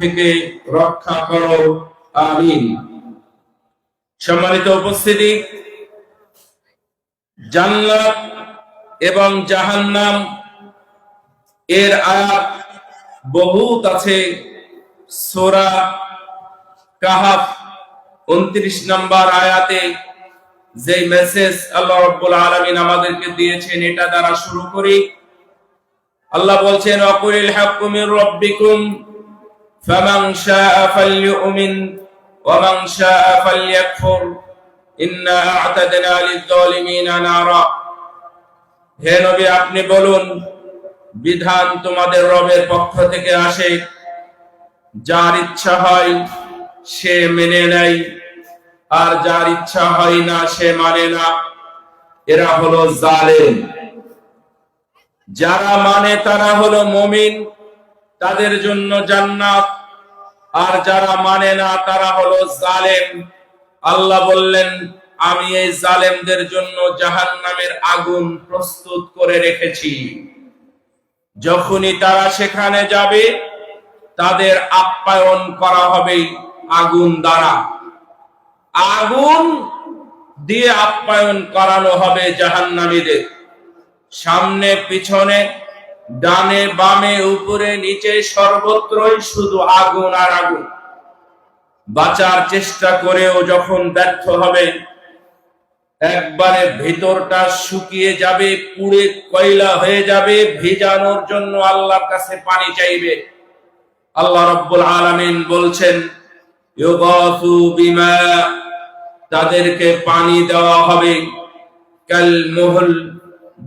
থেকে রক্ষা করো, আমিন। সম্মানিত উপস্থিতি, জান্নাত এবং জাহান্নাম এর আয়াত বহুত আছে। সূরা কাহাফ 29 নম্বর আয়াতে যে মেসেজ আল্লাহ রাব্বুল আলামিন আমাদেরকে দিয়েছেন, এটা দ্বারা শুরু করি। আল্লাহ বলছেন, ওয়াকুলিল হাক্কু মির রাব্বিকুম ফামান শাআ ফালইউমিন ওয়া মান শাআ ফালইয়াকফুর ইন্না আ'তাদনা লিয-যালিমিনা নারা। হে নবী, আপনি বলুন, বিধান তোমাদের রবের পক্ষ থেকে আসে, যার ইচ্ছা হয় সে মেনে নেয়, আর যার ইচ্ছা হয় না সে মানে না। এরা হলো জালেম। যারা মানে তারা হলো মুমিন, তাদের জন্য জান্নাত, আর যারা মানে না তারা হলো জালেম। আল্লাহ বললেন, আমি এই জালেমদের জন্য জাহান্নামের আগুন প্রস্তুত করে রেখেছি। যখনই তারা সেখানে যাবে, তাদের আপ্যায়ন করা হবে আগুন দ্বারা। আগুন দিয়ে আপ্যায়ন করানো হবে জাহান্নামীদের। সামনে পিছনে, ডানে বামে, উপরে নিচে, সর্বত্রই শুধু আগুন আর আগুন। বাঁচার চেষ্টা করেও যখন ব্যর্থ হবে, একবারে ভিতরটা শুকিয়ে যাবে, পুড়ে কয়লা হয়ে যাবে, ভিজানোর জন্য আল্লাহর কাছে পানি চাইবে। আল্লাহ রাব্বুল আলামিন বলছেন, ইউগাসু বিমা, তাদেরকে পানি দেওয়া হবে কাল মুহল।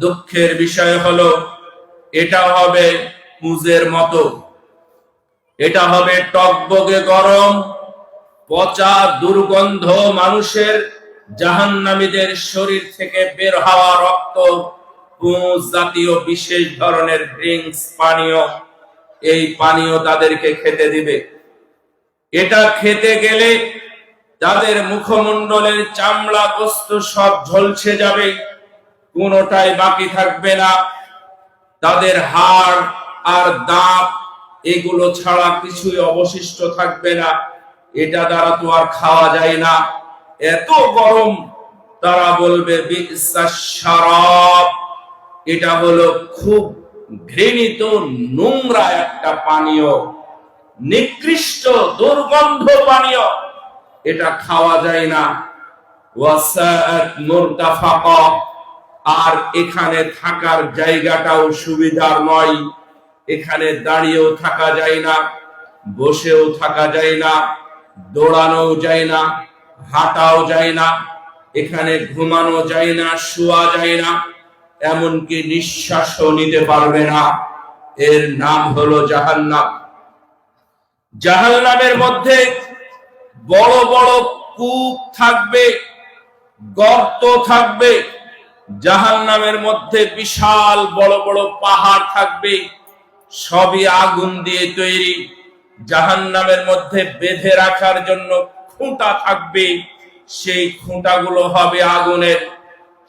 দুঃখের বিষয় হলো, এটা হবে পুঁজের মতো, এটা হবে টকবগে গরম, পচা দুর্গন্ধ, মানুষের জাহান্নামীদের শরীর থেকে বের হওয়া রক্ত, পুঁজ জাতীয় বিশেষ ধরনের ড্রিঙ্কস, পানীয়, এই পানীয় তাদেরকে খেতে দিবে। এটা খেতে গেলে তাদের মুখমণ্ডলের চামড়া বস্তু সব ঝলসে যাবে, কোনোটাই বাকি থাকবে না। তাদের হাড় আর দাঁত এগুলো ছাড়া কিছুই অবশিষ্ট থাকবে না। এটা দ্বারা তো আর খাওয়া যায় না, এত গরম। তারা বলবে, বি'সাশ শারাব, এটা হলো খুব ঘৃণিত নোংরা একটা পানীয়, নিকৃষ্ট দুর্গন্ধ পানীয়, এটা খাওয়া যায় না। ওয়াসাআত মুরতাফাকা, আর এখানে থাকার জায়গাটাও সুবিধার নয়। এখানে দাঁড়িয়েও থাকা যায় না, বসেও থাকা যায় না, দৌড়ানো যায় না, হাঁটাও যায় না, এখানে ঘুমানো যায় না, শোয়া যায় না, এমনকি নিঃশ্বাসও নিতে পারবে না। এর নাম হলো জাহান্নাম। জাহান্নামের মধ্যে বড় বড় কূপ থাকবে, গর্ত থাকবে। জাহান্নামের মধ্যে বিশাল বড় বড় পাহাড় থাকবে, সবই আগুন দিয়ে তৈরি। জাহান্নামের মধ্যে বেঁধে রাখার জন্য খুঁটা থাকবে, সেই খুঁটাগুলো হবে আগুনের।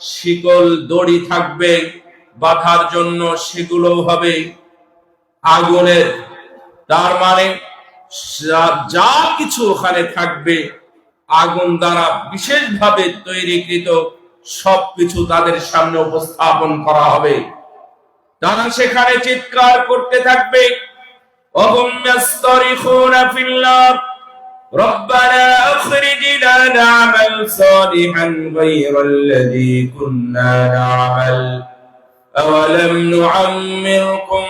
শিকল দড়ি থাকবে বাঁধার জন্য, সেগুলো হবে আগুনের। তার মানে যা কিছু ওখানে থাকবে আগুন দ্বারা বিশেষভাবে তৈরিকৃত সবকিছু তাদের সামনে উপস্থাপন করা হবে। তারা সেখানে চিৎকার করতে থাকবে, ওহুম ইয়াসতারিখুনা ফিল্লাহ রব্বানা আখরিজনা না'মাল সালিহান গায়রাল্লাযী কুন্না না'মাল আওয়ালাম নু'আম্মিরকুম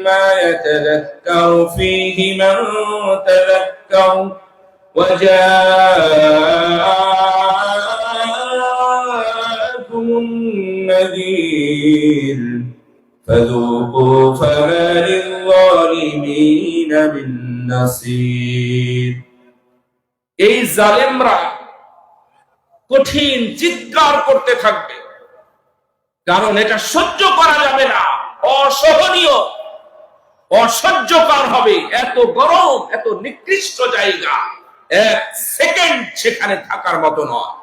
মা ইয়াতাযাক্কারু ফীহি মান তাযাক্কার ওয়া জাআকুমুন নাযীর ফাযূকূ ফামা লিয-যালিমিনা মিন নাসীর। এই জালেমরা কঠিন চিৎকার করতে থাকবে, কারণ এটা সহ্য করা যাবে না, অসহনীয়, অসহ্যকর হবে। এত গরম, এত নিকৃষ্ট জায়গা, এক সেকেন্ড সেখানে থাকার মতো নয়।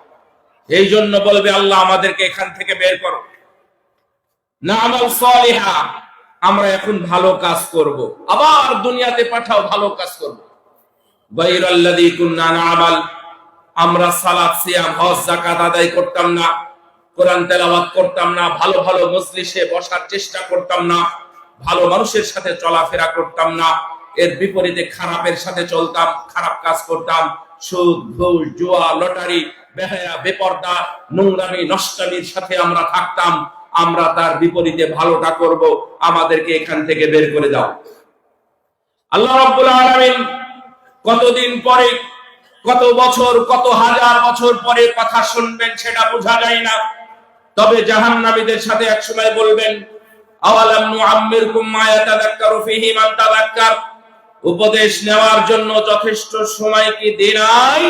এই জন্য বলবে, আল্লাহ আমাদেরকে এখান থেকে বের করো। না'মাল সালিহা, আমরা এখন ভালো কাজ করব, আবার দুনিয়াতে পাঠাও ভালো কাজ করব। গায়রাল্লাযী কুননা না'মাল, আমরা সালাত সিয়াম হজ যাকাত আদায় করতাম না, কোরআন তেলাওয়াত করতাম না, ভালো ভালো মজলিসে বসার চেষ্টা করতাম না, ভালো মানুষের সাথে চলাফেরা করতাম না, এর বিপরীতে খারাপের সাথে চলতাম, খারাপ কাজ করতাম, সুদ ঘুষ জুয়া লটারি বেহায়া বেপরদা নোংরামি নষ্টামির সাথে আমরা থাকতাম। আমরা তার বিপরীতে ভালোটা করব, আমাদেরকে এখান থেকে বের করে দাও। আল্লাহ রাব্বুল আলামিন কতদিন পরে, কত বছর, কত হাজার বছর পরে কথা শুনবেন সেটা বোঝা যায় না। তবে জাহান্নামীদের সাথে একসময় বলবেন, আওয়ালাম নুআম্মিরকুম মা ইয়াতাযাক্কারু ফীহি মান তাযাক্কার, উপদেশ নেওয়ার জন্য যথেষ্ট সময় কি দেন নাই?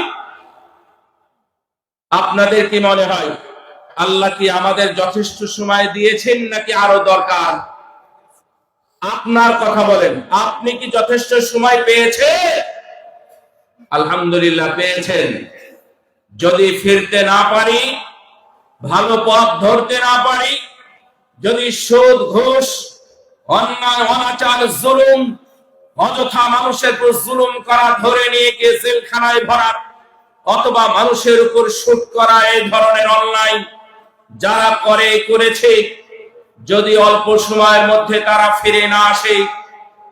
আপনাদের কি মনে হয় আল্লাহ কি আমাদের যথেষ্ট সময় দিয়েছেন নাকি আরো দরকার? আপনার কথা বলেন, আপনি কি যথেষ্ট সময় পেয়েছেন? আলহামদুলিল্লাহ পেয়েছেন। যদি ফিরতে না পারি, ভালো পথ ধরতে না পারি, যদি সুদ ঘুষ অন্যায় অনাচার জুলুম অযথা মানুষের উপর জুলুম করা, ধরে নিয়ে গিয়ে জেলখানায় ভরা, অথবা মানুষের উপর শুট করা, এই ধরনের অন্যায় যারা করেছে, যদি অল্প সময়ের মধ্যে তারা ফিরে না আসে,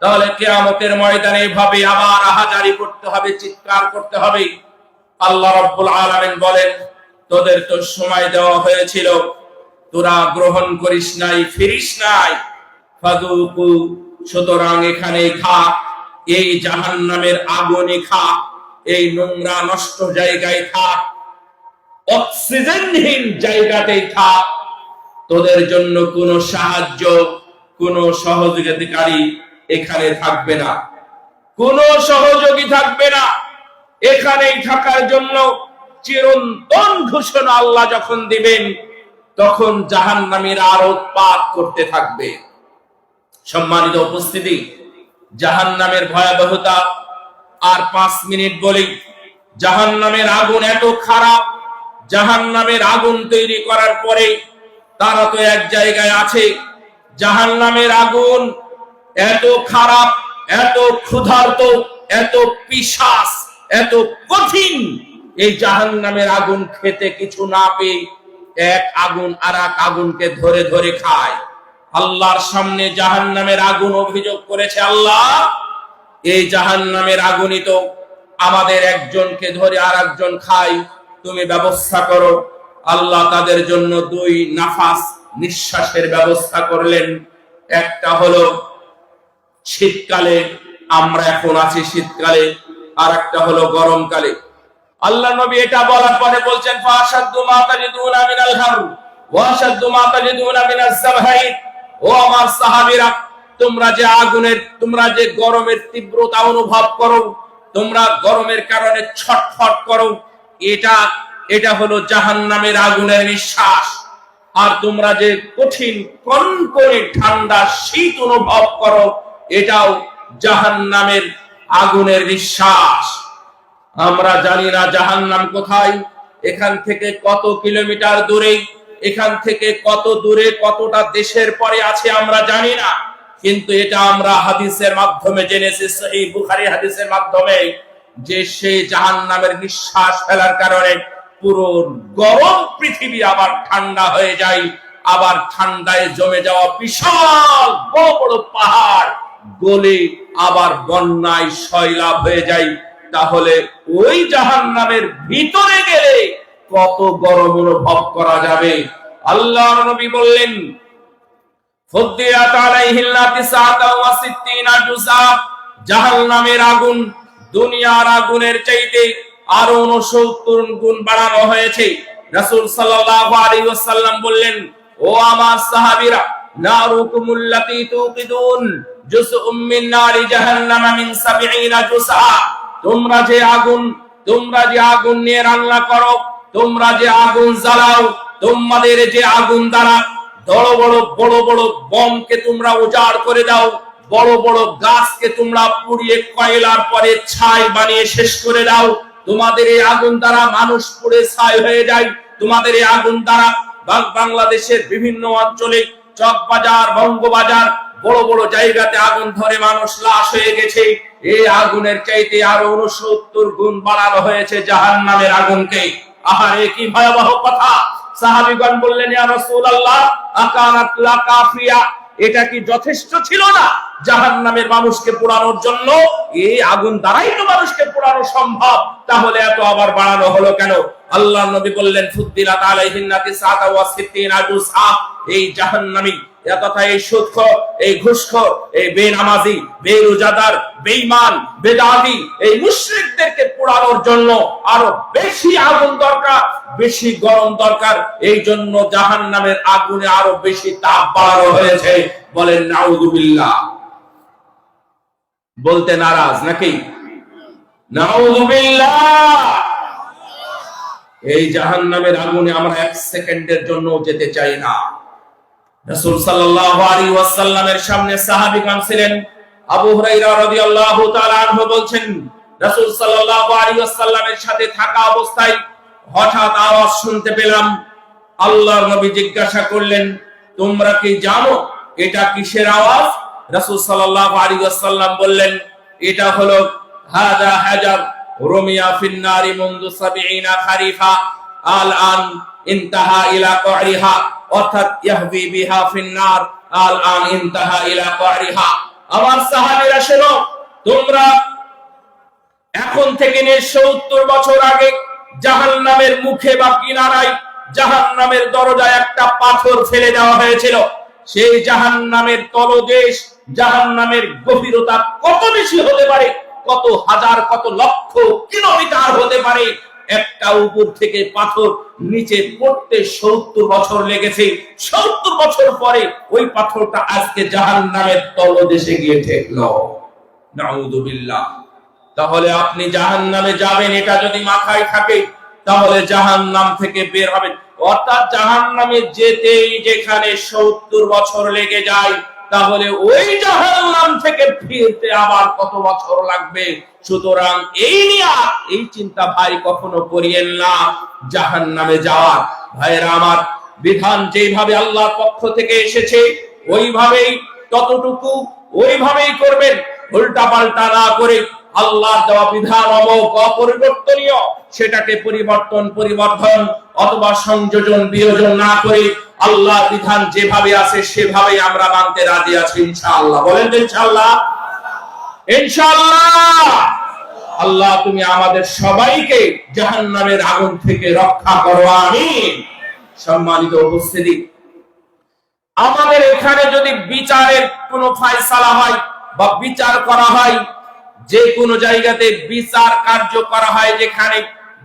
তাহলে কিয়ামতের ময়দানে এভাবে আবার আহাজারি করতে হবে, চিৎকার করতে হবে। আল্লাহ রাব্বুল আলামিন বলেন, তোদের তো সময় দেওয়া হয়েছিল, তোরা গ্রহণ করিস নাই, ফিরিস নাই, ফাযুকু, সুতরাং এখানে খা, এই জাহান্নামের আগুনে খা, এই নোংরা নষ্ট জায়গায় খা, অক্সিজেনহীন জায়গাতে খা। তোদের জন্য কোনো সাহায্য, কোনো সহযোগিতাকারী এখানে থাকবে না, কোনো সহযোগী থাকবে না। এখানেই থাকার জন্য চিরন্তন ঘোষণা আল্লাহ যখন দিবেন, তখন জাহান্নামীরা আরো উৎপাত করতে থাকবে। সম্মানিত উপস্থিতি, জাহান্নামের ভয়াবহতা আর 5 মিনিট বলি। জাহান্নামের আগুন এত খারাপ, জাহান্নামের আগুন তৈরি করার পরে তারা তো এক জায়গায় আছে। জাহান্নামের আগুন এত খারাপ, এত ক্ষুধার্ত, এত পিশাচ, এত কঠিন, এই জাহান্নামের আগুন খেতে কিছু না পেয়ে এক আগুন আর এক আগুনকে ধরে ধরে খায়। আল্লাহর সামনে জাহান্নামের আগুন অভিযোগ করেছে, আল্লাহ এই জাহান্নামের আগুনই তো আমাদের একজনকে ধরে আর একজন খায়, তুমি ব্যবস্থা করো। আল্লাহ তাদের জন্য 2 নাফাস নিঃশ্বাসের ব্যবস্থা করলেন। একটা হলো শীতকালে, আমরা এখন আছি শীতকালে, আর একটা হলো গরমকালে। আল্লাহ নবী এটা বলার পরে বলছেন, ফাশাদ্দু মা তাজিদুনা মিনাল হার ওয়া আশাদ্দু মা তাজিদুনা মিনাজ জাবহাইর। ও আমার সাহাবীরা, তোমরা যে গরমের তীব্রতা অনুভব করো, তোমরা গরমের কারণে ছটফট করো, এটা হলো জাহান্নামের আগুনের নিঃশ্বাস। আর তোমরা যে কঠিন কনকনে ঠান্ডা শীত অনুভব করো, এটাও জাহান্নামের আগুনের নিঃশ্বাস। আমরা জানি না জাহান্নাম কোথায়, এখান থেকে কত কিলোমিটার দূরে, এখান থেকে কত দূরে, কতটা দেশের পরে আছে আমরা জানি না, কিন্তু এটা আমরা হাদিসের মাধ্যমে জেনেছি, সহিহ বুখারী হাদিসের মাধ্যমে, যে সেই জাহান্নামের নিঃশ্বাস ফেলার কারণে পুরো গরম পৃথিবী আবার ঠান্ডা হয়ে যায়, আবার ঠান্ডায় জমে যাওয়া বিশাল বড় বড় পাহাড় গলে আবার বন্যায় সয়লাভ হয়ে যায়। তাহলে ওই জাহান্নামের ভিতরে গেলে কত গরম অনুভব করা যাবে। আল্লাহর নবী বললেন, ফুদ্দিয়াত আলাইহিল্লা তিসআতা ওয়া সিত্তিনা জুযা, জাহান্নামের আগুন দুনিয়ার আগুনের চাইতে আরো 69 গুণ বাড়ানো হয়েছে। রাসূল সাল্লাল্লাহু আলাইহি ওয়াসাল্লাম বললেন, ও আমার সাহাবীরা, নারুকুমুল্লাতী তুকিদুন জুসউম মিন নারি জাহান্নাম মিন 70 জুসআ, তোমরা যে আগুন নিয়ে রান্না করো, তোমরা যে আগুন জ্বালাও, তোমাদের যে আগুন দ্বারা বড় বড় বমকে তোমরা উজাড় করে দাও, বড় বড় গাছকে তোমরা পুড়িয়ে কয়লার পরে ছাই বানিয়ে শেষ করে দাও, তোমাদের এই আগুন দ্বারা মানুষ পুড়ে ছাই হয়ে যায়। তোমাদের এই আগুন দ্বারা বাংলাদেশের বিভিন্ন অঞ্চলে চকবাজার, বঙ্গবাজার, বড় বড় জায়গাতে আগুন ধরে মানুষ লাশ হয়ে গেছে। এই আগুনের চাইতে আরো 69 গুণ বাড়ানো হয়েছে জাহান্নামের আগুনকে। আহারে কি ভয়াবহ কথা! সাহাবীগণ বললেন, ইয়া রাসূলুল্লাহ, আকানাত লা কাফিয়া, এটা কি যথেষ্ট ছিল না জাহান্নামের মানুষকে পোড়ানোর জন্য? এই আগুন দ্বারাই তো মানুষকে পোড়ানো সম্ভব, তাহলে এত আবার বাড়ানো হলো কেন? আল্লাহর নবী বললেন, ফুদ্দিলাত আলাইহিন্না তিসআতা ওয়া সিত্তিনা জুসআ, এই জাহান্নামী তথা এই সুদখোর, এই ঘুষখোর, এই বেনামাজি, বেরোজাদার, বেঈমান, বেদাতি, এই মুশরিকদেরকে পোড়ানোর জন্য আরো বেশি আগুন দরকার, বেশি গরম দরকার। এই জন্য জাহান্নামের আগুনে আরো বেশি তাপ বাড়ানো হয়েছে। বলেন নাউযুবিল্লাহ। বলতে নারাজ নাকি? নাউযুবিল্লাহ। এই জাহান্নামের আগুনে আমরা 1 সেকেন্ডের জন্য যেতে চাই না। রাসূল সাল্লাল্লাহু আলাইহি ওয়াসাল্লামের সামনে সাহাবীগণ ছিলেন। আবু হুরায়রা রাদিয়াল্লাহু তাআলা আনহু বলছেন, রাসূল সাল্লাল্লাহু আলাইহি ওয়াসাল্লামের সাথে থাকা অবস্থায় হঠাৎ আওয়াজ শুনতে পেলাম। আল্লাহর নবী জিজ্ঞাসা করলেন, তোমরা কি জানো এটা কিসের আওয়াজ? রাসূল সাল্লাল্লাহু আলাইহি ওয়াসাল্লাম বললেন, এটা হলো হাদা হাজার রুমিয়া ফিন নারি মুনযু 70 খারিফা আল আন ইনতাহা ইলা করিহা, অর্থাৎ ইয়াহবি বিহা ফিন নার আল আন ইনতাহা ইলা করিহা। আমার সাহাবীরা শোনো, তোমরা এখন থেকে 70 বছর আগে জাহান্নামের মুখে বা কিনারায় জাহান্নামের দরজায় একটা পাথর ফেলে দেওয়া হয়েছিল। সেই জাহান্নামের তলদেশ, জাহান্নামের গভীরতা কত বেশি হতে পারে, কত হাজার, কত লক্ষ কিলোমিটার হতে পারে। একটা উপর থেকে পাথর নিচে পড়তে 70 বছর লেগেছে। 70 বছর পরে ওই পাথরটা আজকে জাহান্নামের তলদেশে গিয়ে ঠেকলো। নাউযুবিল্লাহ। তাহলে আপনি জাহান্নামে যাবেন, এটা যদি মাথায় থাকে, তাহলে জাহান্নাম থেকে বের হবেন। অর্থাৎ জাহান্নামে যেতেই যেখানে 70 বছর লেগে যায়, তাহলে ওই জাহান্নাম থেকে ফিরতে আবার কত বছর লাগবে? সুতরাং এই চিন্তা ভাই কখনো করিয়েন না জাহান্নামে যাওয়ার। ভাইরা আমার, বিধান যেভাবে আল্লাহর পক্ষ থেকে এসেছে ওইভাবেই, ততটুকু ওইভাবেই করবেন, উল্টা পাল্টা না করে। আল্লাহর দেওয়া বিধান অপরিবর্তনীয়, সেটাকে পরিবর্ধন অথবা সংযোজন বিয়োজন না করে আল্লাহর বিধান যেভাবে আছে সেভাবেই আমরা মানতে রাজি আছি ইনশাআল্লাহ। বলেন ইনশাআল্লাহ। ইনশাআল্লাহ। আল্লাহ তুমি আমাদের সবাইকে জাহান্নামের আগুন থেকে রক্ষা করো, আমিন। সম্মানিত উপস্থিতি, আমাদের এখানে যদি বিচারের কোনো ফায়সালা হয় বা বিচার করা হয়, যে কোনো জায়গাতে বিচার কার্য করা হয়, যেখানে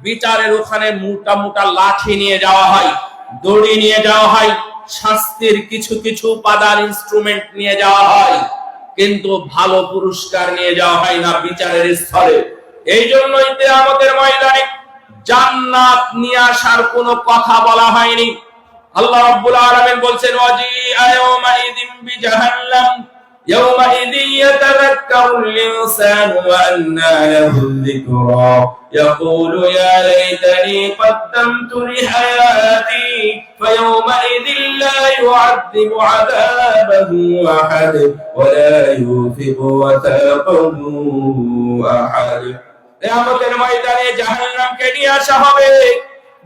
বিচারের ওখানে মোটা মোটা লাঠি নিয়ে যাওয়া হয়, দড়ি নিয়ে যাওয়া হয়, শাস্তির কিছু কিছু উপাদান ইনস্ট্রুমেন্ট নিয়ে যাওয়া হয়, কিন্তু ভালো পুরস্কার নিয়ে যাওয়া হয় না বিচারের স্থলে। এই জন্যই আমাদের ময়দানে জান্নাত নিয়ে আসার কোনো কথা বলা হয়নি। আল্লাহ রাব্বুল আলামিন বলছেন, ওয়াজিআ ইয়াওমাইযিন বিজাহান্নাম ইয়াওমাইযিন ইয়াতাযাক্কারুল ইনসানু ওয়া আন্না লাহুল যিকরা ইয়াকুলু ইয়া লাইতানি قدمت لحياتي فيومئذ لا يعذب عذابه أحد ولا يوثق وثاقه أحد। কিয়ামতের ময়দানে জাহান্নামকে নিয়ে আসা হবে।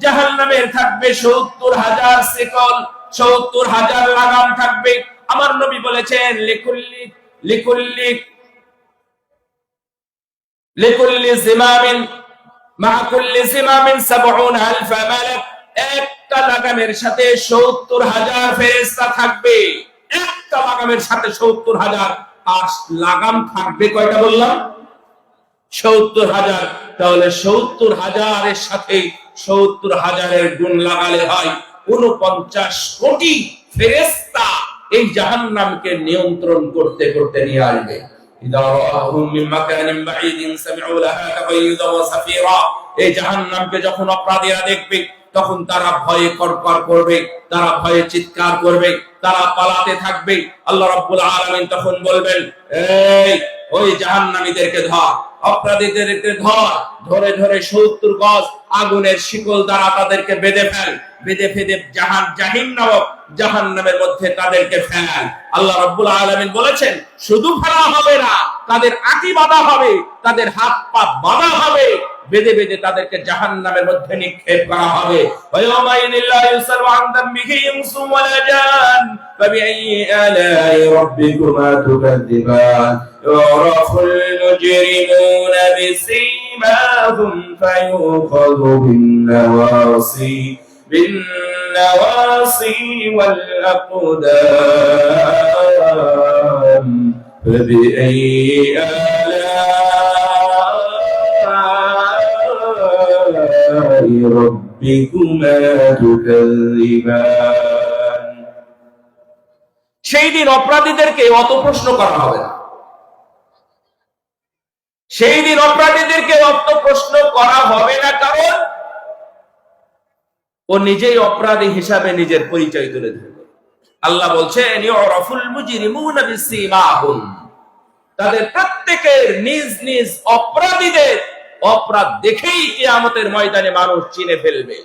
জাহান্নামের থাকবে 70,000 শিকল, 70,000 লাগাম থাকবে। আমার নবী বলেছেন, লিকুল্লি জিমামিন মা কুল্লি জিমামিন 70,000 মালাক। একটা লাগামের সাথে 70,000 ফেরেশতা থাকবে। একটা লাগামের সাথে 70,000। আর লাগাম থাকবে কয়টা বললাম? 70,000। তাহলে 70,000 এর সাথে 70,000 গুণ লাগালে হয় 49 কোটি ফেরেশতা এই জাহান্নামকে নিয়ন্ত্রণ করতে করতে নিয়ে আসবে। এই জাহান্নামকে যখন অপরাধীরা দেখবে, তখন তারা ভয়ে করকর করবে, তারা ভয়ে চিৎকার করবে, তারা পালাতে থাকবে। আল্লাহ রাব্বুল আলামিন তখন বলবেন, ওই জাহান্নামীদেরকে ধর, অপরাধীদেরকে ধর, ধরে ধরে 70 গজ আগুনের শিকল দ্বারা তাদেরকে বেঁধে ফেল, বেঁধে ফেদে জাহান্নামের মধ্যে তাদেরকে ফেল। আল্লাহ রাব্বুল আলামিন বলেছেন শুধু ফেলা হবে না, তাদের আঁটি বাঁধা হবে, তাদের হাত পা বাঁধা হবে, বেঁধে বেঁধে তাদেরকে জাহান্নামের মধ্যে নিক্ষেপ করা হবে। يعرف المجرمون بسيماهم فيؤخذ بالنواصي والأقدام فبأي آلاء ربكما تكذبان। সেই দিন অপরাধীদেরকে অত প্রশ্ন করা হবে না, সেই দিন অপরাধীদেরকে অত প্রশ্ন করা হবে না, কারণ ও নিজেই অপরাধী হিসাবে নিজের পরিচয় তুলে ধরবে। আল্লাহ বলছেন ইউরাফুল মুজরিমুনা বিসীমাহুম, তাদের প্রত্যেকের নিজ নিজ অপরাধীদের অপরাধ দেখেই কিয়ামতের ময়দানে মানুষ চিনে ফেলবে।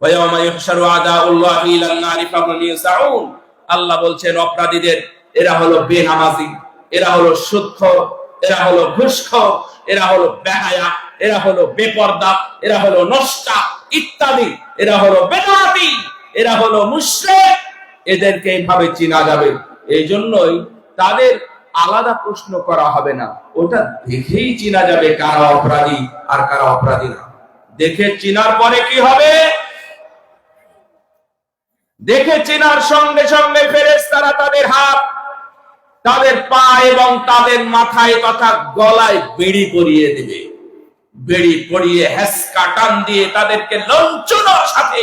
ওয়া ইয়াওমা ইহশারু আদাউল্লাহি ইলান নারি ফাহুম ইউসাউন, আল্লাহ বলছেন অপরাধীদের, এরা হলো বেনামাজি, এরা হলো সুদখোর, এরা হলো ঘুষখোর, এরা হলো বেহায়া, এরা হলো বেপরদা, এরা হলো নষ্টা ইত্যাদি, এরা হলো বেদাতি, এরা হলো মুশরিক, এদেরকে এইভাবে চেনা যাবে। এই জন্যই তাদের আলাদা প্রশ্ন করা হবে না, ওটা দেখেই চেনা যাবে কারা অপরাধী আর কারা অপরাধী না। দেখে চেনার পরে কি হবে? দেখে চেনার সঙ্গে সঙ্গে ফেরেশতারা তাদের হাত, তাদের পা এবং তাদের মাথায় তথা গলায় বেড়ি পরিয়ে দেবে। বেড়ি পরিয়ে হেসকা টান দিয়ে তাদেরকে লঞ্চনার সাথে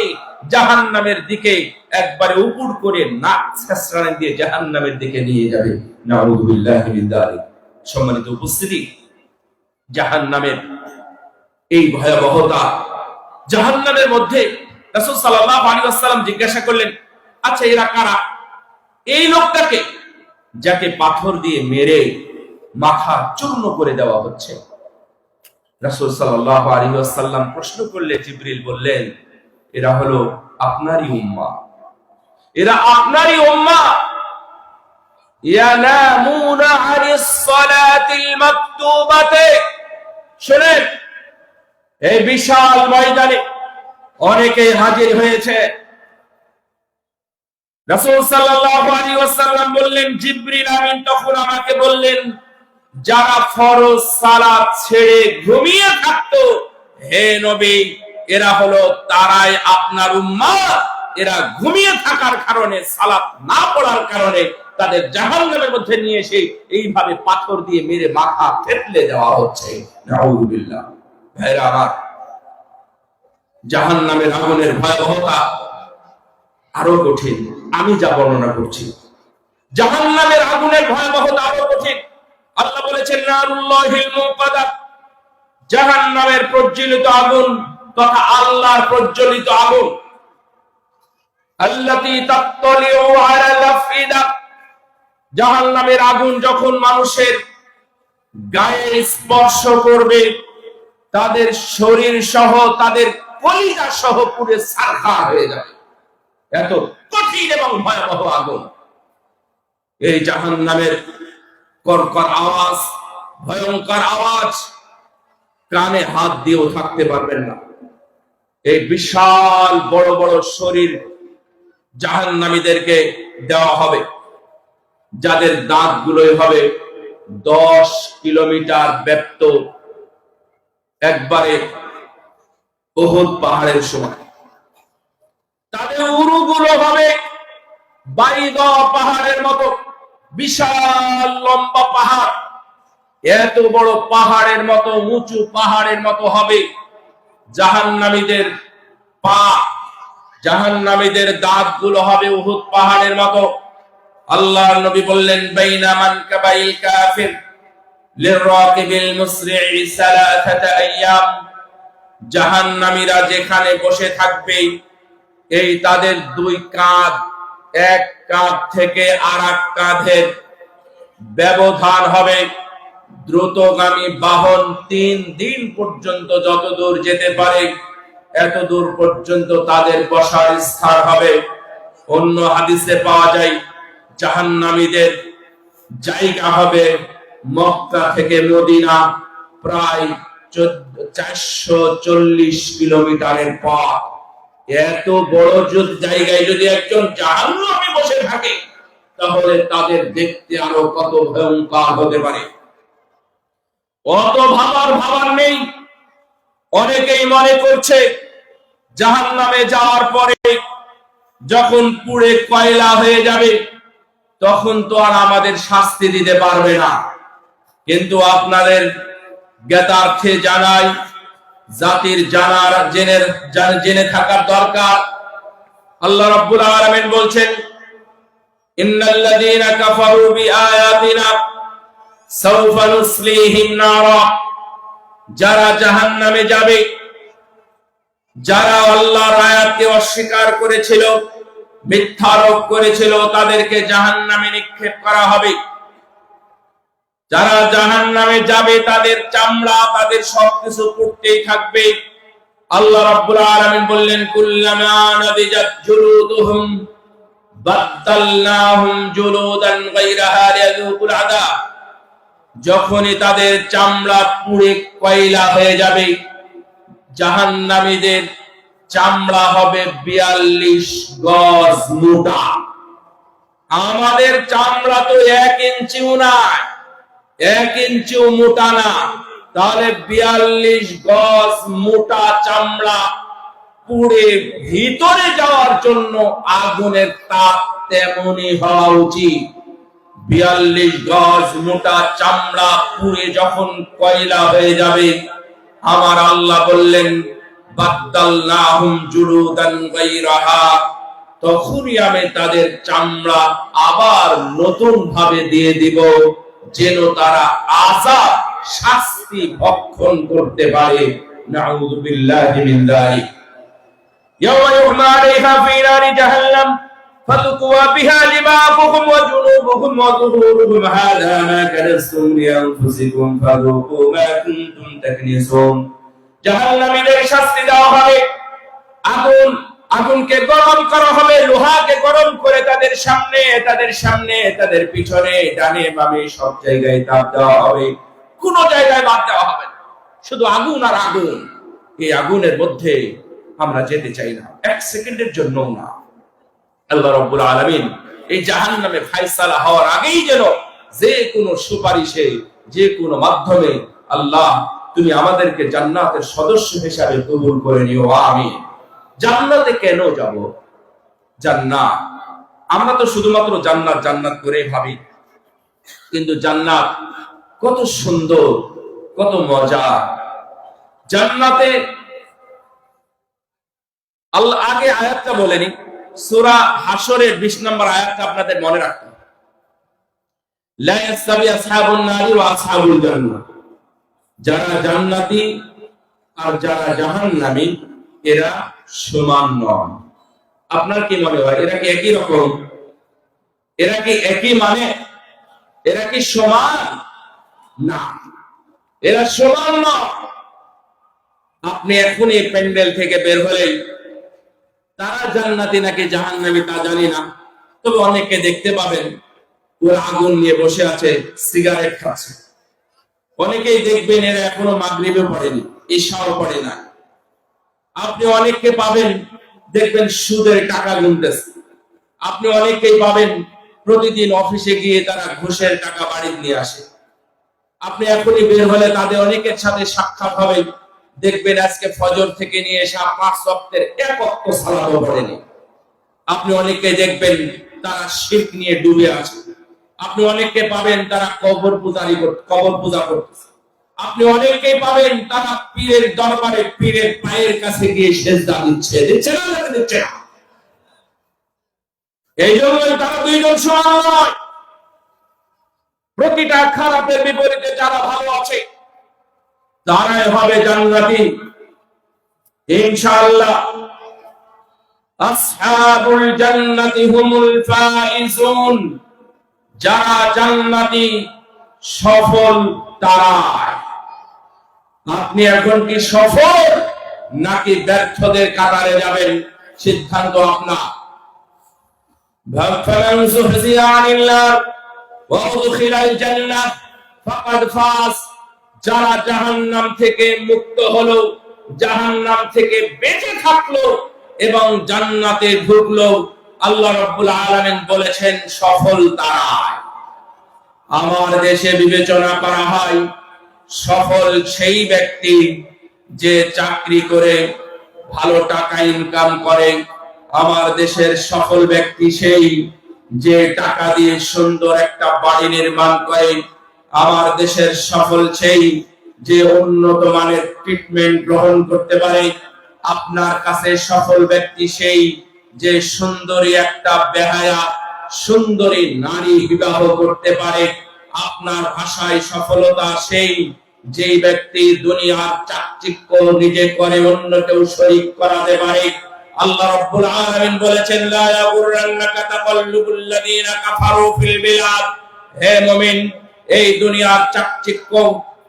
জাহান্নামের দিকে একবারে উপুড় করে নাক ছেঁচড়ানি দিয়ে জাহান্নামের দিকে নিয়ে যাবে। নাউযুবিল্লাহি মিন যালিক। সম্মানিত উপস্থিতি, জাহান্নামের এই ভয়াবহতা, জাহান্নামের মধ্যে রাসূল সাল্লাল্লাহু আলাইহি ওয়াসাল্লাম জিজ্ঞাসা করলেন, আচ্ছা এরা কারা? এই লোকটাকে যাকে পাথর দিয়ে মেরে মাথা চূর্ণ করে দেওয়া হচ্ছে। রাসূল সাল্লাল্লাহু আলাইহি ওয়াসাল্লাম প্রশ্ন করলে জিবরিল বললেন, এরা হলো আপনারই উম্মাহ, এরা আপনারই উম্মাহ। ইয়ানামুনা আনিস সালাতিল মাকতুবাতি। শুনেন, এই বিশাল ময়দানে অনেকে হাজির হয়েছে। রাসূল সাল্লাল্লাহু আলাইহি ওয়াসাল্লাম বললেন, জিবরিল আমিন তখন আমাকে বললেন, যারা ফরজ সালাত ছেড়ে ঘুমিয়ে থাকতো, হে নবী, এরা হলো তারাই আপনার উম্মাহ। এরা ঘুমিয়ে থাকার কারণে, সালাত না পড়ার কারণে তাদের জাহান্নামের মধ্যে নিয়ে এসে এইভাবে পাথর দিয়ে মেরে মাথা থেতলে দেওয়া হচ্ছে। নাউযুবিল্লাহ। ভাইরা আমার, জাহান্নামের আগুনের ভয়াবহতা আরো কঠিন। আমি যা বর্ণনা করছি, জাহান্নামের আগুনের ভয়াবহতা আরো কঠিন। আল্লাহ বলেছেন নারুল্লাহিল মুকাদ্দা, জাহান্নামের প্রজ্বলিত আগুন তথা আল্লাহর প্রজ্বলিত আগুন। আল্লাতী তাত্তালিউ আলাল আফইদা, জাহান্নামের আগুন যখন মানুষের গায়ে স্পর্শ করবে, তাদের শরীর সহ, তাদের কলিজা সহ পুরো ছারখার হয়ে যাবে। এত কঠিন এবং ভয়াবহ আগুন। এই জাহান্নামের কর্কর আওয়াজ, ভয়ঙ্কর আওয়াজ, কানে হাত দিয়েও থাকতে পারবেন না। এই বিশাল বড় বড় শরীর জাহান্নামীদেরকে দেওয়া হবে, যাদের দাঁতগুলোই হবে 10 কিলোমিটার ব্যাপ্ত, একবারে উহুদ পাহাড়ের সমান। তাদের উরুগুলো হবে বাইদা পাহাড়ের মতো, বিশাল লম্বা পাহাড়, এত বড় পাহাড়ের মতো উঁচু পাহাড়ের মতো হবে। জাহান্নামীদের পা, জাহান্নামীদের দাঁতগুলো হবে উহুদ পাহাড়ের মতো। আল্লাহর নবী বললেন, বাইনা মানকাবাইল কাফির লিরাকিবিল মুসরি'i সালাসাতা আইয়াম, জাহান্নামীরা যেখানে বসে থাকবে, এই তাদের দুই কাঁধ, এক কাঁধ থেকে আরেক কাঁধের ব্যবধান হবে দ্রুতগামী বাহন 3 দিন পর্যন্ত যত দূর যেতে পারে এত দূর পর্যন্ত তাদের বসার স্থান হবে। অন্য হাদিসে পাওয়া যায় জাহান্নামীদের জায়গা হবে মক্কা থেকে মদিনা প্রায় 440 কিলোমিটারের পথ। এত বড় জায়গায় যদি একজন জাহান্নামী বসে থাকে তাহলে তাদের দেখতে আরো কত ভয়ঙ্কর হতে পারে। অত ভাবার নেই। অনেকেই মনে করছে জাহান্নামে যাওয়ার পরে যখন পুড়ে কয়লা হয়ে যাবে তখন তো আর আমাদের শাস্তি দিতে পারবে না। কিন্তু আপনাদের জ্ঞাতার্থে জানাই, জাতির জেনে থাকার দরকার। আল্লাহ রাব্বুল আলামিন বলছেন, ইন্নাল্লাযীনা কাফারু বিআয়াতিনা সাওফা নুসলিহিম নারা। যারা জাহান্নামে যাবে, যারা আল্লাহর আয়াতকে অস্বীকার করেছিল, মিথ্যারোপ করেছিল, তাদেরকে জাহান্নামে নিক্ষেপ করা হবে। যারা জাহান্নামে যাবে তাদের চামড়া, তাদের সবকিছু পুড়তেই থাকবে। আল্লাহ রাব্বুল আলামিন বললেন, কুল্লামা নাদিজাত জুলুদুহুম বাদদালনাহুম জুলুদান গায়রাহা লিয়াযুকুল আযাব। যখনই তাদের চামড়া পুড়ে কয়লা হয়ে যাবে, জাহান্নামীদের চামড়া হবে 42 গজ মোটা। আমাদের চামড়া তো 1 ইঞ্চিও না, 1 ইঞ্চিও মোটা না, তাহলে 42 গজ মোটা চামড়া পুড়ে ভিতরে যাওয়ার জন্য আগুনের তাপ তেমনই হওয়া উচিত। 42 গজ মোটা চামড়া পুড়ে যখন কয়লা হয়ে যাবে, আমার আল্লাহ বললেন, বাদদালনাহুম জুলুদান গায়রাহা, তখনই আমি তাদের চামড়া আবার নতুন ভাবে দিয়ে দিব, যেন তারা আযাব শাস্তি ভক্ষণ করতে পারে। নাউযু বিল্লাহি মিন যালিক। ইয়াওমা ইউহমা আলাইহা ফী নারি জাহান্নাম ফাতুকওয়া বিহা জিবাহুহুম ওয়া জুনুবুহুম ওয়া যুহুরুহুম হাযা মা কানাতুম লিআনফুসিকুম ফাযুকু মা কুনতুম তাকনিসুন। জাহান্নামীদের শাস্তি দেওয়া হবে। আগুনকে গরম করা হবে, লোহাকে গরম করে তাদের সামনে তাদের পিছনে ডানে বামে সব জায়গায় তাপ দেওয়া হবে। কোন জায়গায় বাদ দেওয়া হবে না, শুধু আগুন আর আগুন। এই আগুনের মধ্যে আমরা যেতে চাই না, 1 সেকেন্ডের জন্য না। আল্লাহ রাব্বুল আলামিন এই জাহান্নামে ফায়সালা হওয়ার আগেই যেন যে কোনো সুপারিশে, যে কোনো মাধ্যমে আল্লাহ তুমি আমাদেরকে জান্নাতের সদস্য হিসাবে কবুল করে নিও, আমিন। জান্নাতে কেন যাব? জান্নাত, আমরা তো শুধুমাত্র জান্নাত জান্নাত করে ভাবি, কিন্তু জান্নাত কত সুন্দর, কত মজা। জান্নাতে আল্লাহ আগে আয়াতটা বলেনি, সূরা হাশরের 20 নম্বর আয়াতটা আপনাদের মনে রাখতে হবে। লা ইয়াসতাবি আসহাবুন নারি ওয়া আসহাবুল জান্নাহ। যারা জান্নাতি আর যারা জাহান্নামী এরা সমান নয়। আপনার কি মনে হয় এরা কি একই রকম? এরা কি একই মানে? এরা কি সমান? না, এরা সমান নয়। আপনি এখন এই প্যান্ডেল থেকে বের হলেই তারা জান্নাতি নাকি জাহান্নামী তা জানি না, তবে অনেককে দেখতে পাবেন ওরা আগুন নিয়ে বসে আছে, সিগারেট খাচ্ছে। অনেকেই দেখবেন এরা এখনো মাগরিবে পড়েনি, ইশাও পড়ে না। আপনি অনেককে পাবেন দেখবেন সুদের টাকা গুনতেছে। আপনি অনেককেই পাবেন প্রতিদিন অফিসে গিয়ে তারা ঘুষের টাকা বাড়ি নিয়ে আসে। আপনি এখনই বের হলে তাদের অনেকের সাথে সাক্ষাৎ হবে, দেখবেন আজকে ফজর থেকে নিয়ে এসে 5 ওয়াক্তের 1 ওয়াক্ত সালাতও পড়েনি। আপনি অনেককে দেখবেন তারা শিরক নিয়ে ডুবে আছে। আপনি অনেককে পাবেন তারা কবর পূজা করতেছে। আপনি অনেককেই পাবেন তারা পীরের দরবারে পীরের পায়ের কাছে গিয়ে সেজদা দিচ্ছে না? দিচ্ছে না। এই জন্যই তারা দুইজন সমান নয়। প্রতিটা খারাপের বিপরীতে যারা ভালো আছে তারাই হবে জান্নাতি ইনশাআল্লাহ। আসহাবুল জান্নাতি হুমুল ফাইজুন। যারা জান্নাতি সফল তারাই। আপনি এখন কি সফল নাকি ব্যর্থদের কাতারে যাবেন? সিদ্ধান্ত আপনার। فمن زحزح عن النار وأدخل الجنة فقد فاز। যারা জাহান্নাম থেকে মুক্ত হলো, জাহান্নাম থেকে বেঁচে থাকলো এবং জান্নাতে ঢুকলো, আল্লাহ রাব্বুল আলামিন বলেছেন সফল তারাই। আমার দেশে বিবেচনা করা হয় সফল সেই ব্যক্তি যে চাকরি করে ভালো টাকা ইনকাম করে। আমার দেশের সফল ব্যক্তি সেই যে টাকা দিয়ে সুন্দর একটা বাড়ি নির্মাণ করে। আমার দেশের সফল সেই যে উন্নত মানের ট্রিটমেন্ট গ্রহণ করতে পারে। আপনার কাছে সফল ব্যক্তি সেই যে সুন্দরী একটা বেহায়া সুন্দরী নারী বিবাহ করতে পারে। আপনার ভাষায় সফলতা সেই যে ব্যক্তি দুনিয়ার চাকচিক্য নিজে করে অন্য কেউ শরীক করাতে পারে। আল্লাহ রাব্বুল আলামিন বলেছেন লা ইয়াগুররান্নাকা তাকাল্লুবুল লাযিনা কাফারু ফিল বিলাদ। হে মুমিন, এই দুনিয়ার চাকচিক্য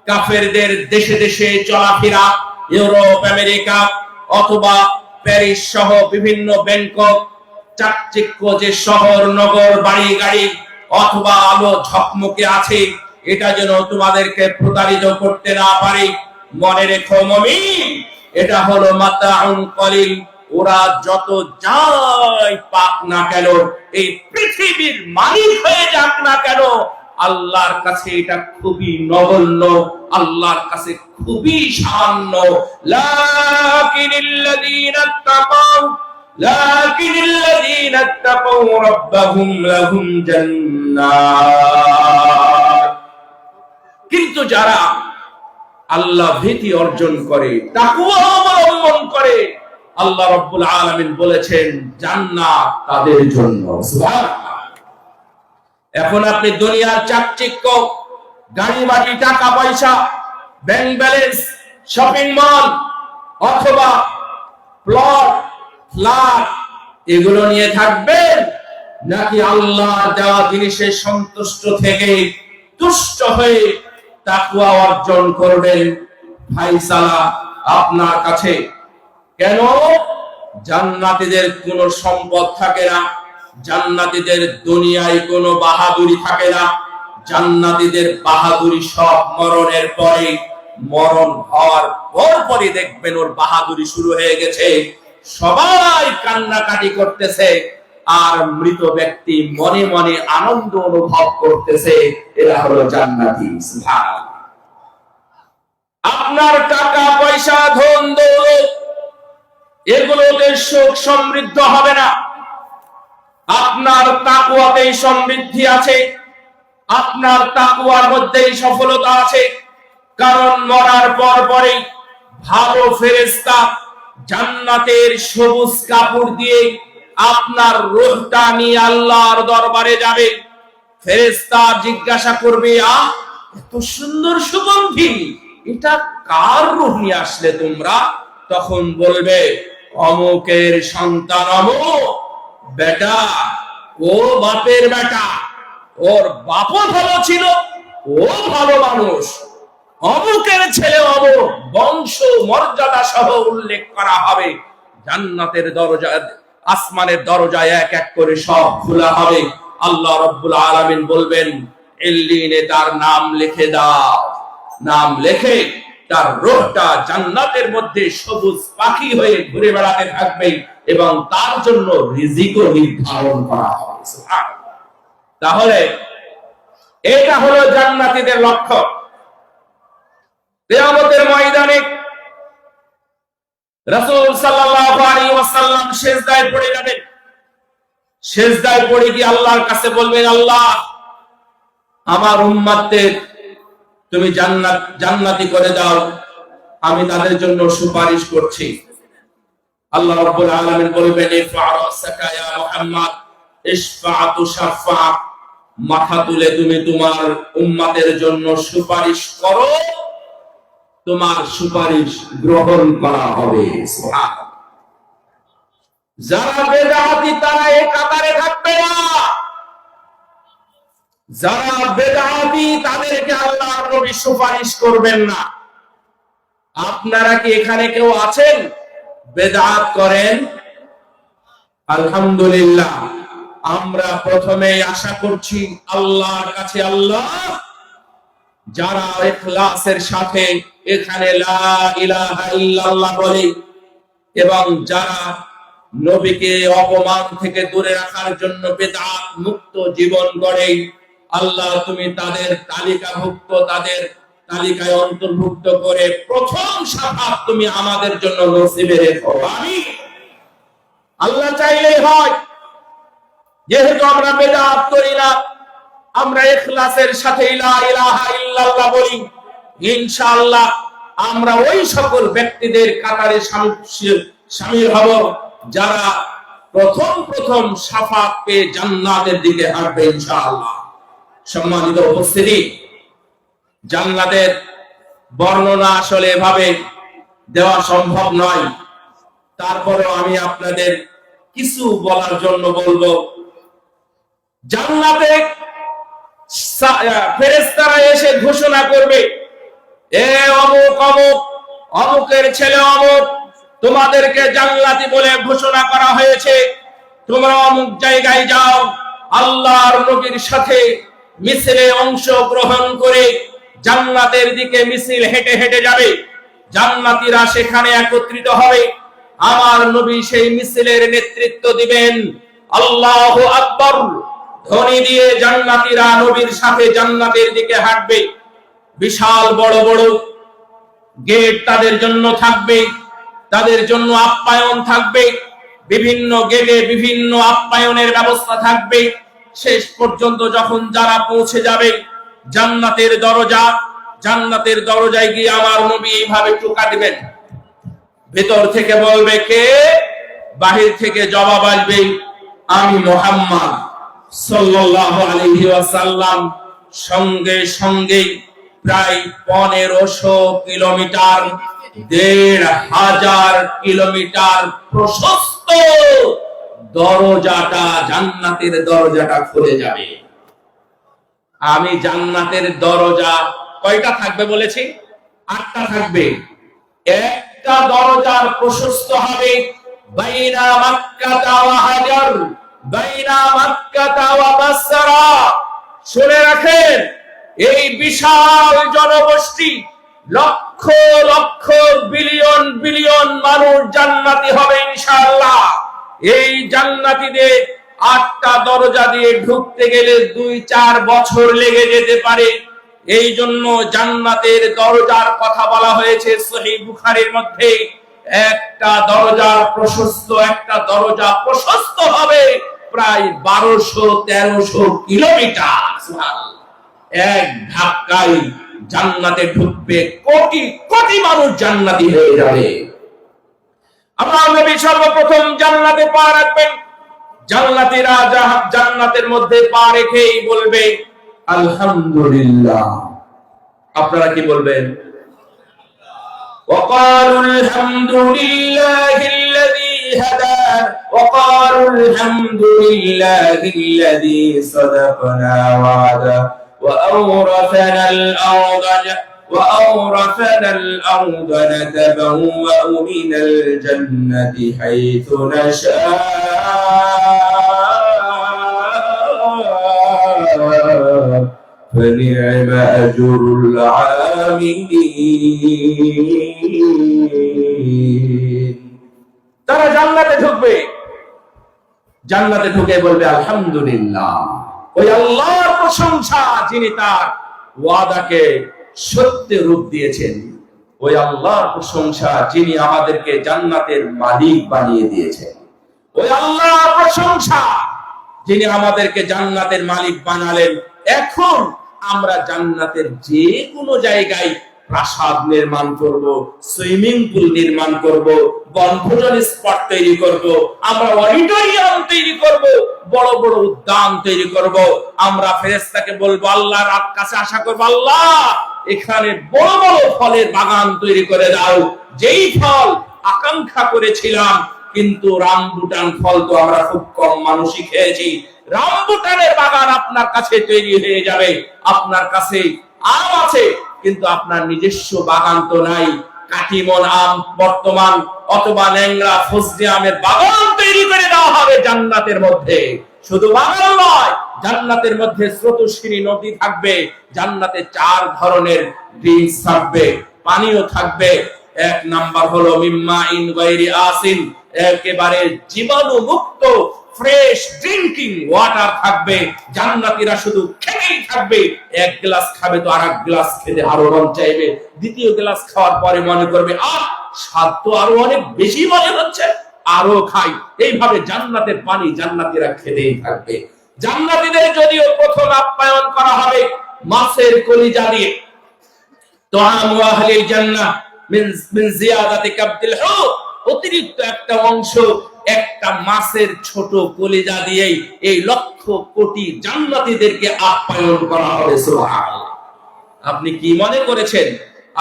কাফেরদের দেশে দেশে চলাফেরা, ইউরোপ আমেরিকা অথবা প্যারিস সহ বিভিন্ন ব্যাংকক চাকচিক্য যে শহর নগর বাড়ি গাড়ি অথবা আলো ঝকমকে আছে, এটা যেন তোমাদেরকে প্রতারিত করতে না পারে। মনে রেখো মুমিন, এটা হলো মাতাউন কলিল। ওরা যত যাই পাক না কেন, এই পৃথিবীর মালিক হয়ে যাক না কেন, আল্লাহর কাছে এটা খুবই নগণ্য, আল্লাহর কাছে খুবই সামান্য। লাকিনিল্লাযীনা তাকাউ রাব্বাহুম লাহুম জান্নাত। কিন্তু যারা আল্লাহ ভীতি অর্জন করে, তাকওয়া অবলম্বন করে, আল্লাহ রাব্বুল আলামিন বলেছেন জান্নাত তাদের জন্য। সুবহানাল্লাহ। এখন আপনি দুনিয়ার চাকচিক্য, গাড়ি বাড়ি, টাকা পয়সা, ব্যাংক ব্যালেন্স, শপিং মল অথবা প্লট ফ্ল্যাট এগুলো নিয়ে থাকবেন, নাকি আল্লাহ দেওয়া জিনিসে সন্তুষ্ট থেকে তুষ্ট হয়ে তাকওয়া অর্জন করবেন? ফায়সালা আপনার কাছে। কেন? জান্নাতীদের কোনো সম্পদ থাকে না, জান্নাতীদের দুনিয়ায় কোনো বাহাদুরি থাকে না। জান্নাতীদের বাহাদুরি সব মরণের পরে, মরণ হওয়ার পরপরই দেখবেন ওর বাহাদুরি শুরু হয়ে গেছে। সবাই কান্নাকাটি করতেছে আর মৃত ব্যক্তি মনে মনে আনন্দ অনুভব করতেছে। এরা হলো জান্নাতী। সুবহানাল্লাহ। আপনার টাকা পয়সা ধন দৌলত এগুলোতে সুখ সমৃদ্ধ হবে না। আপনার তাকওয়াতেই সমৃদ্ধি আছে, আপনার তাকওয়ার মধ্যেই সফলতা আছে। কারণ মরার পরে ভালো ফেরেশতা জান্নাতের সবুজ কাপড় দিয়ে আপনার রূহটা নিয়ে আল্লাহর দরবারে যাবে। ফেরেশতা জিজ্ঞাসা করবে, এত সুন্দর সুগন্ধি, এটা কার রূহ নিয়ে আসলে তোমরা? তখন বলবে অমুকের সন্তান অমুক। বেটা, ও বাপের বেটা, ওর বাপও ভালো ছিল, ও ভালো মানুষ, অমুকের ছেলে অমুক, বংশ মর্যাদা সহ উল্লেখ করা হবে। জান্নাতের দরজা, আসমানের দরজায় এক এক করে সব খোলা হবে। আল্লাহ রাব্বুল আলামিন বলবেন ইল্লিনে তার নাম লিখে দাও। নাম লিখে তার রূহটা জান্নাতের মধ্যে সবুজ পাখি হয়ে ঘুরে বেড়াতে থাকবে এবং তার জন্য রিজিকও নির্ধারণ করা হবে। সুবহানাল্লাহ। তাহলে এটা হলো জান্নাতীদের লক্ষ্য। কিয়ামতের ময়দানে রাসূল সাল্লাল্লাহু আলাইহি ওয়াসাল্লাম সিজদায় পড়ে যাবেন। সিজদায় পড়ে গিয়ে আল্লাহর কাছে বলবেন, আল্লাহ, আমার উম্মতদের তুমি জান্নাতি করে দাও, আমি তাদের জন্য সুপারিশ করছি। আল্লাহ রাব্বুল আলামিন বলবেন, ইফআরাসাকা ইয়া মুহাম্মদ ইশফাআতু শাফা। মাথা তুলে তুমি তোমার উম্মতের জন্য সুপারিশ করো, তোমার সুপারিশ গ্রহণ করা হবে। সুবহানাল্লাহ। যারা বেদাতি তারা এই কাতারে থাকবে না। যারা বেদাতি তাদেরকে আল্লাহর নবী সুপারিশ করবেন না। আপনারা কি এখানে কেউ আছেন বেদাত করেন? আলহামদুলিল্লাহ, আমরা প্রথমে আশা করছি আল্লাহর কাছে, আল্লাহ যারা ইখলাসের সাথে এখানে লা ইলাহা ইল্লাল্লাহ বলে এবং যারা নবীকে অপমান থেকে দূরে রাখার জন্য বেদাত মুক্ত জীবন গড়ে, আল্লাহ তুমি তাদের তালিকাভুক্ত, তাদের তালিকায় অন্তর্ভুক্ত করে প্রথম শাফাত তুমি আমাদের জন্য নসিবে রেখো। আমিন। আল্লাহ চাইলেই হয়। যেহেতু আমরা বেদাত করি না, আমরা ইখলাসের সাথে লা ইলাহা ইল্লাল্লাহ বলি, ইনশাআল্লাহ আমরা ওই সকল ব্যক্তিদের কাতারে শামিল হব যারা প্রথম শাফাত পেয়ে জান্নাতের দিকে হাঁটবে ইনশাআল্লাহ। সম্মানিত উপস্থিতি, জান্নাতের বর্ণনা আসলে এভাবে দেওয়া সম্ভব নয়, তারপরেও আমি আপনাদের কিছু বলার জন্য বলবো। জান্নাতে ফেরেশতারা এসে ঘোষণা করবে, এ অমুক অমুক, অমুকের ছেলে অমুক, তোমাদেরকে জান্নাতি বলে ঘোষণা করা হয়েছে, তোমরা অমুক জায়গায় যাও। আল্লাহর নবীর সাথে মিছিলে অংশগ্রহণ করে জান্নাতের দিকে মিছিল হেঁটে হেঁটে যাবে। জান্নাতীরা সেখানে একত্রিত হবে, আমার নবী সেই মিছিলের নেতৃত্ব দিবেন। আল্লাহু আকবার ধ্বনি দিয়ে জান্নাতীরা নবীর সাথে জান্নাতের দিকে হাঁটবে। বিশাল বড় বড় গেট তাদের জন্য থাকবে, তাদের জন্য আপ্যায়ন থাকবে, বিভিন্ন গেটে বিভিন্ন আপ্যায়নের ব্যবস্থা থাকবে। শেষ পর্যন্ত যখন যারা পৌঁছে যাবে জান্নাতের দরজায় গিয়ে আমার নবী এইভাবে টোকা দিবেন। ভেতর থেকে বলবে কে? বাহির থেকে জবাব আসবে, আমি মুহাম্মদ সাল্লাল্লাহু আলাইহি ওয়াসাল্লাম। সঙ্গে সঙ্গে প্রায় 1500 কিলোমিটার, 1500 কিলোমিটার প্রশস্ত দরজাটা, জান্নাতের দরজাটা খুলে যাবে। আমি জান্নাতের দরজা কয়টা থাকবে বলেছি? 8টা থাকবে। একটা দরজার প্রশস্ত হবে বাইনা মক্কা ওয়া হাজার, বাইনা মক্কা ওয়া বাসরা। শুনে রাখেন, এই বিশাল জনগোষ্ঠী, লক্ষ লক্ষ বিলিয়ন বিলিয়ন মানুষ জান্নাতি হবে ইনশাআল্লাহ। এই জান্নাতীদের 8টা দরজা দিয়ে ঢুকতে গেলে 2-4 বছর লেগে যেতে পারে। এই জন্য জান্নাতের দরজার কথা বলা হয়েছে সহিহ বুখারীর মধ্যে। একটা দরজা প্রশস্ত হবে প্রায় 1200-1300 কিলোমিটার। এক ধাক্কায় জান্নাতে ঢুকবে কোটি কোটি মানুষ, জান্নাতি হয়ে যাবে। আমার নবী সর্বপ্রথম জান্নাতে পা রাখবেন। জান্নাতীরা জান্নাতের মধ্যে পা রেখেই বলবে আলহামদুলিল্লাহ। আপনারা কি বলবেন? وقالوا الحمد لله الذي هدانا وقالوا الحمد لله الذي صدقنا وعده وأورثنا الأرض نتبوأ من الجنة حيث نشاء فنعم أجر العاملين। তারা জান্নাতে ঢুকবে, জান্নাতে ঢুকে বলবে আলহামদুলিল্লাহ। ওই আল্লাহর প্রশংসা যিনি তার ওয়াদাকে সত্য রূপ দিয়েছেন, ওই আল্লাহর প্রশংসা যিনি আমাদেরকে জান্নাতের মালিক বানিয়ে দিয়েছেন, ওই আল্লাহর প্রশংসা যিনি আমাদেরকে জান্নাতের মালিক বানালেন। এখন আমরা জান্নাতের যে কোনো জায়গায় প্রাসাদ নির্মাণ করব, সুইমিং পুল নির্মাণ করব, বনভোজন স্পট তৈরি করব, আমরা অডিটোরিয়াম তৈরি করব, বড় বড় উদ্যান তৈরি করব। আমরা ফেরেশতাকে বলবো, আল্লাহর কাছে আশা করব, আল্লাহ এখানে বড় বড় ফলের বাগান তৈরি করে দাও। যেই ফল আকাঙ্ক্ষা করেছিলাম কিন্তু রামবুটান ফল তো আমরা খুব কম মানুষই খেয়েছি। রামবুটানের বাগান আপনার কাছে তৈরি হয়ে যাবে, আপনার কাছে আম আছে কিন্তু আপনার নিজস্ব বাগান তো নাই। কাটিমন আম বর্তমান অথবা ন্যাংরা ফজলি আমের বাগান তৈরি করে দেওয়া হবে জান্নাতের মধ্যে। শুধু বাগান নয়, জান্নাতের মধ্যে স্রোতস্বিনী নদী থাকবে, জান্নাতে 4 ধরনের ড্রিঙ্কস থাকবে, পানীয় থাকবে। এক নাম্বার হলো মিম্মা ইন গায়রি আসিন, একেবারে জীবাণু মুক্ত ফ্রেশ ড্রিঙ্কিং ওয়াটার থাকবে। জান্নাতীরা শুধু খেতেই থাকবে, এক গ্লাস খাবে তো আরেক গ্লাস খেতে আরো মন চাইবে, দ্বিতীয় গ্লাস খাওয়ার পরে মনে করবে স্বাদ তো আরো অনেক বেশি মনে হচ্ছে, আরো খাই। এইভাবে জান্নাতের পানি জান্নাতীরা খেতেই থাকবে। জান্নাতীদের যদিও প্রথম আপ্যায়ন করা হবে মাছের কলিজা দিয়ে, তুআমু আহলিল জান্নাহ মিন জিয়াদাতি কাবদিল হুত, অতিরিক্ত একটা অংশ একটা মাছের ছোট কলিজা দিয়েই এই লক্ষ কোটি জান্নাতীদেরকে আপ্যায়ন করা হবে। সুবহানাল্লাহ। আপনি কি মনে করেছেন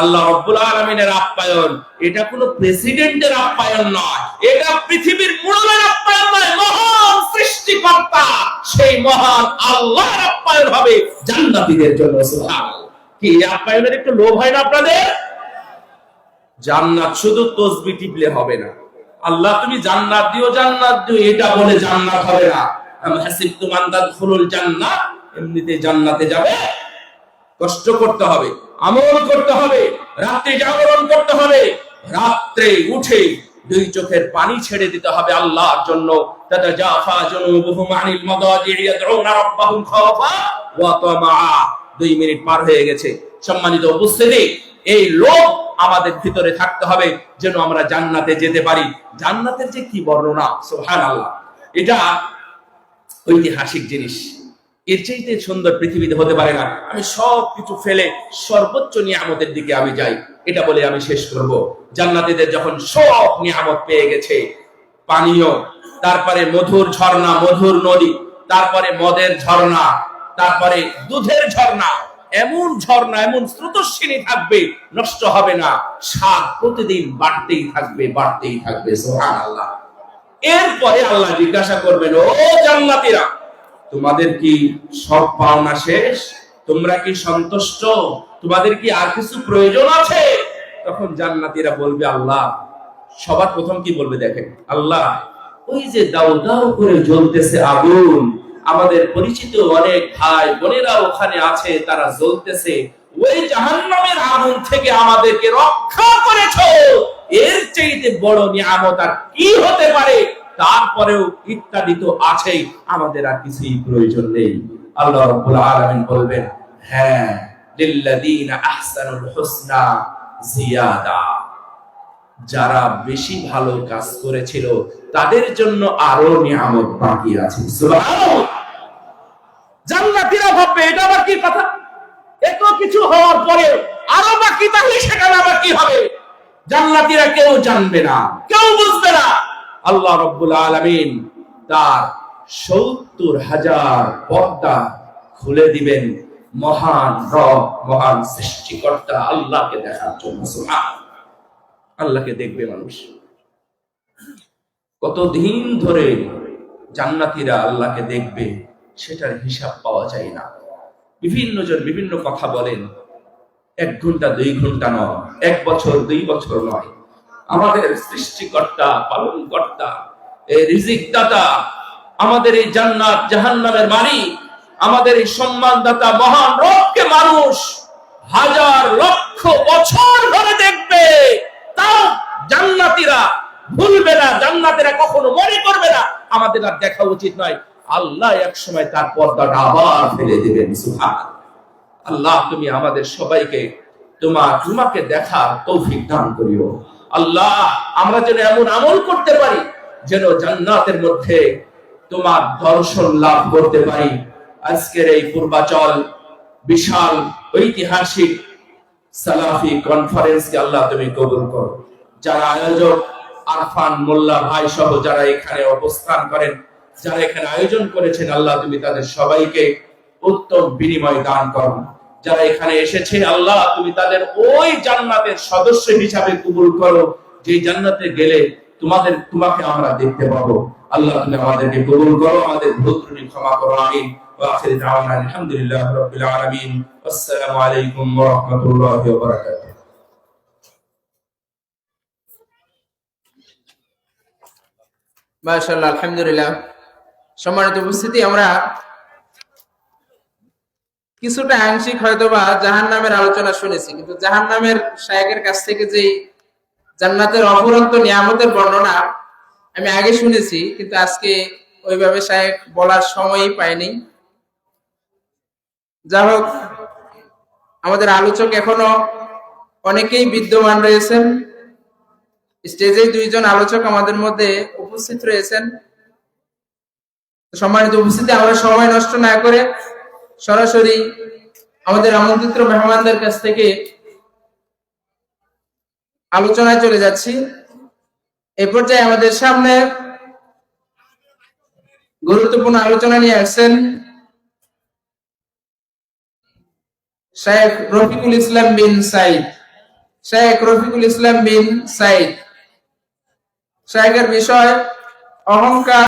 আল্লাহ রাব্বুল আলামিনের আপ্যায়ন এটা কোনো প্রেসিডেন্টের আপ্যায়ন নয়, এটা পৃথিবীর মুরলের আপ্যায়ন নয়, মহান সৃষ্টিকর্তা সেই মহান আল্লাহর আপ্যায়ন হবে জান্নাতীদের জন্য। সুবহানাল্লাহ। কি আপ্যায়নের একটু লোভ হয় না আপনাদের? জান্নাত শুধু তসবিহ টিপলে হবে না, আল্লাহ তুমি জান্নাত দিও জান্নাত দিও এটা বলে জান্নাত হবে না। আম হাসিবতুম আন তাদখুলুল জান্নাহ, এমনিতে জান্নাতে যাবে? কষ্ট করতে হবে, আমল করতে হবে, রাতে জাগরণ করতে হবে, রাতে উঠে 2 চোখের পানি ছেড়ে দিতে হবে আল্লাহর জন্য। তাতাজাফা জুনুবুহুম আনিল মাদাজি'i ইয়াদউনা রাব্বাহুম খাওফা ওয়া তামাআ। 2 মিনিট পার হয়ে গেছে। সম্মানিত উপস্থিতি, এই লোভ আমাদের ভিতরে থাকতে হবে যেন আমরা জান্নাতে যেতে পারি। জান্নাতের যে কি বর্ণনা, সুবহানাল্লাহ, এটা ঐতিহাসিক জিনিস। এর চাইতে সুন্দর পৃথিবীতে হতে পারে না। আমি সব কিছু ফেলে সর্বোচ্চ নিয়ামতের দিকে আমি যাই, এটা বলে আমি শেষ করব। জান্নাতীদের যখন সব নিয়ামত পেয়ে গেছে, পানীয়, তারপরে মধুর ঝর্ণা, মধুর নদী, তারপরে মদের ঝর্ণা, তারপরে দুধের ঝর্ণা, এমন ঝর্ণা, এমন স্রোতস্বিনী থাকবে, নষ্ট হবে না, স্বাদ প্রতিদিন বাড়তেই থাকবে, বাড়তেই থাকবে। সুবহানাল্লাহ। এরপরে আল্লাহ জিজ্ঞাসা করবেন, ও জান্নাতীরা, তোমাদের কি সব পাওনা শেষ? তোমরা কি সন্তুষ্ট? তোমাদের কি আর কিছু প্রয়োজন আছে? তখন জান্নাতীরা বলবে, আল্লাহ, সবার প্রথম কি বলবে দেখেন, আল্লাহ ওই যে দাও দাও করে জ্বলতেছে আগুন, আমাদের পরিচিত অনেক ভাই বোনেরা ওখানে আছে, তারা জ্বলতেছে, ওই জাহান্নামের আগুন থেকে আমাদেরকে রক্ষা করেছো, এর চাইতে বড় নিয়ামত আর কি হতে পারে? তারপরেও ইত্যাদি তো আছেই, আমাদের আর কিছুই প্রয়োজন নেই। আল্লাহ রাব্বুল আলামিন বলবেন, হ্যাঁ, লিল্লাযীনা আহসানুল হুসনা জিয়াদা, যারা বেশি ভালো কাজ করেছিল তাদের জন্য আরো নিয়ামত বাকি আছে। সুবহানাল্লাহ। জান্নাতীরা ভাববে, এটা আবার কি কথা? এত কিছু হওয়ার পরে আরো বাকি, তাহলে সেখানে আবার কি হবে? জান্নাতীরা কেউ জানবে না, কেউ বুঝবে না। আল্লাহ রাব্বুল আলামিন তার 70,000 পর্দা খুলে দিবেন মহান রব, মহান সৃষ্টিকর্তা আল্লাহকে দেখার জন্য। সুবহানাল্লাহ। আল্লাহকে দেখবে মানুষ। কতদিন ধরে জান্নাতীরা আল্লাহকে দেখবে সেটার হিসাব পাওয়া যায় না। বিভিন্ন জন বিভিন্ন কথা বলেন, 1 ঘন্টা 2 ঘন্টা নয়, 1 বছর 2 বছর নয়। আমাদের সৃষ্টিকর্তা, পালনকর্তা, এই রিজিক দাতা, আমাদের এই জান্নাত জাহান্নামের মালিক, আমাদের এই সম্মানদাতা মহান রবকে মানুষ 1000 লক্ষ বছর ধরে দেখবে, তাও জান্নাতীরা ভুলবে না, জান্নাতীরা কখনো মনে করবে না আমাদের আর দেখা উচিত নয়। আল্লাহ এক সময় তার পর্দাটা আবার ফেলে দিবেন। সুবহানাল্লাহ। আল্লাহ তুমি আমাদের সবাইকে তোমাকে দেখার তৌফিক দান করিও। আল্লাহ আমরা যেন এমন আমল করতে পারি যেন জান্নাতের মধ্যে তোমার দর্শন লাভ করতে পারি। আজকের এই পূর্বাচল বিশাল ঐতিহাসিক সালাফি কনফারেন্সকে আল্লাহ তুমি কবুল করো। যারা আয়োজক আরফান মোল্লা ভাই সহ যারা এখানে অবস্থান করেন, যারা এখানে আয়োজন করেছেন, আল্লাহ তুমি তাদের সবাইকে উত্তম বিনিময় দান করো। যারা এখানে এসেছে আল্লাহ তুমি তাদের ওই জান্নাতের সদস্য হিসাবে কবুল করো, যে জান্নাতে গেলে তোমাকে আমরা দেখতে পাবো। আল্লাহ তুমি আমাদেরকে কবুল করো, আমাদের ভুল ত্রুটি ক্ষমা করো। আমিন। ওয়া আখিরু দাওয়ানা আলহামদুলিল্লাহি রাব্বিল আলামিন। আসসালামু আলাইকুম ওয়া রাহমাতুল্লাহি ওয়া বারাকাতুহু। মাশাআল্লাহ, আলহামদুলিল্লাহ। সম্মানিত উপস্থিতি, আমরা কিছুটা আংশিক হয়তোবা জাহান্নামের আলোচনা শুনেছি, কিন্তু জাহান্নামের শায়েখের কাছ থেকে যে জান্নাতের অফুরন্ত নিয়ামতের বর্ণনা আমি আগে শুনেছি, কিন্তু আজকে ওইভাবে শায়েখ বলার সময়ই পাইনি। যা হোক, আমাদের আলোচক এখনো অনেকেই বিদ্যমান রয়েছেন। স্টেজে দুইজন আলোচক আমাদের মধ্যে উপস্থিত রয়েছেন। সম্মানিত উপস্থিতি, আমরা সময় নষ্ট না করে সরাসরি আমাদের আমন্ত্রিত মেহমানদের কাছ থেকে আলোচনায় চলে যাচ্ছি। এই পর্যায়ে আমাদের সামনে গুরুত্বপূর্ণ আলোচনা নিয়ে আসছেন শেখ রফিকুল ইসলাম বিন সাইদ। শেখ রফিকুল ইসলাম বিন সাইদ, শেখের বিষয় অহংকার।